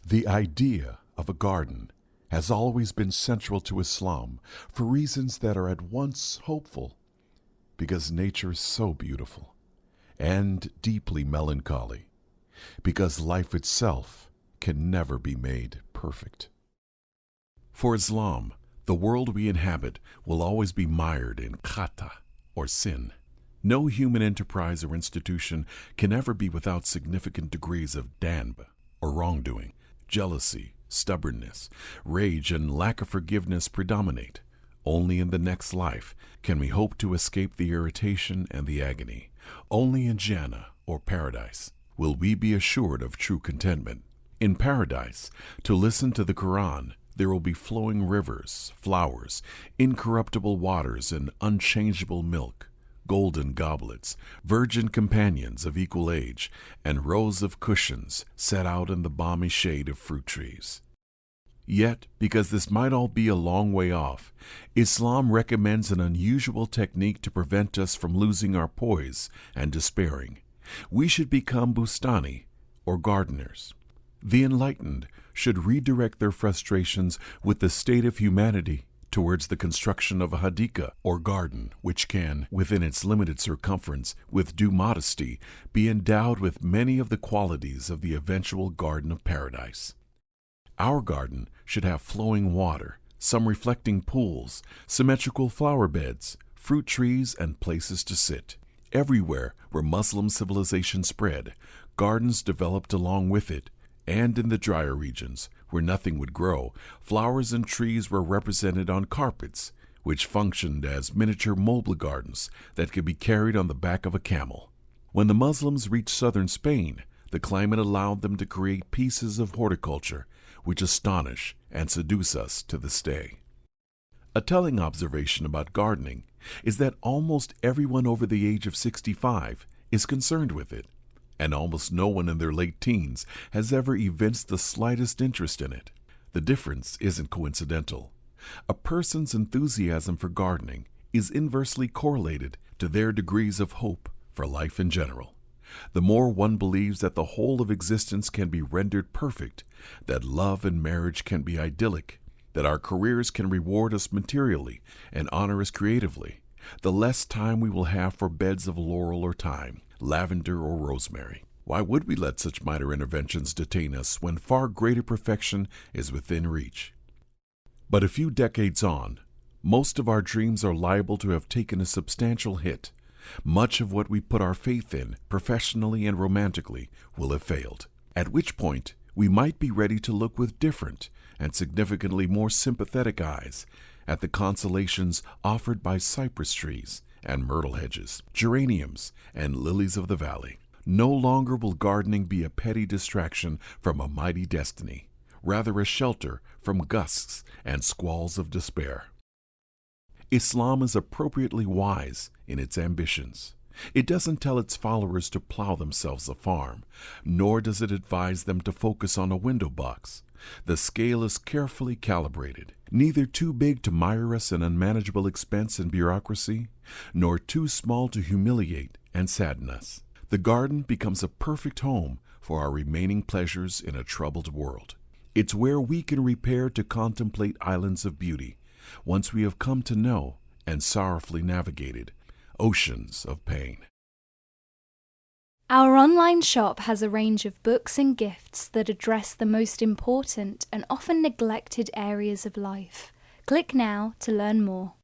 The idea of a garden has always been central to Islam for reasons that are at once hopeful, because nature is so beautiful, and deeply melancholy, because life itself can never be made perfect. For Islam, the world we inhabit will always be mired in khata, or sin. No human enterprise or institution can ever be without significant degrees of danb, or wrongdoing. Jealousy, stubbornness, rage, and lack of forgiveness predominate. Only in the next life can we hope to escape the irritation and the agony. Only in Jannah, or paradise, will we be assured of true contentment. In paradise, to listen to the Quran, there will be flowing rivers, flowers, incorruptible waters, and unchangeable milk, golden goblets, virgin companions of equal age, and rows of cushions set out in the balmy shade of fruit trees. Yet, because this might all be a long way off, Islam recommends an unusual technique to prevent us from losing our poise and despairing. We should become bustani, or gardeners. The enlightened should redirect their frustrations with the state of humanity towards the construction of a hadika, or garden, which can, within its limited circumference, with due modesty, be endowed with many of the qualities of the eventual garden of paradise. Our garden should have flowing water, some reflecting pools, symmetrical flower beds, fruit trees, and places to sit. Everywhere where Muslim civilization spread, gardens developed along with it, and in the drier regions, where nothing would grow, flowers and trees were represented on carpets, which functioned as miniature mobile gardens that could be carried on the back of a camel. When the Muslims reached southern Spain, the climate allowed them to create pieces of horticulture which astonish and seduce us to this day. A telling observation about gardening is that almost everyone over the age of 65 is concerned with it, and almost no one in their late teens has ever evinced the slightest interest in it. The difference isn't coincidental. A person's enthusiasm for gardening is inversely correlated to their degrees of hope for life in general. The more one believes that the whole of existence can be rendered perfect, that love and marriage can be idyllic, that our careers can reward us materially and honor us creatively, the less time we will have for beds of laurel or thyme, lavender or rosemary. Why would we let such minor interventions detain us when far greater perfection is within reach? But a few decades on, most of our dreams are liable to have taken a substantial hit. Much of what we put our faith in, professionally and romantically, will have failed, at which point we might be ready to look with different and significantly more sympathetic eyes at the consolations offered by cypress trees and myrtle hedges, geraniums, and lilies of the valley. No longer will gardening be a petty distraction from a mighty destiny, rather a shelter from gusts and squalls of despair. Islam is appropriately wise in its ambitions. It doesn't tell its followers to plow themselves a farm, nor does it advise them to focus on a window box. The scale is carefully calibrated, neither too big to mire us in unmanageable expense and bureaucracy, nor too small to humiliate and sadden us. The garden becomes a perfect home for our remaining pleasures in a troubled world. It's where we can repair to contemplate islands of beauty, once we have come to know and sorrowfully navigated oceans of pain. Our online shop has a range of books and gifts that address the most important and often neglected areas of life. Click now to learn more.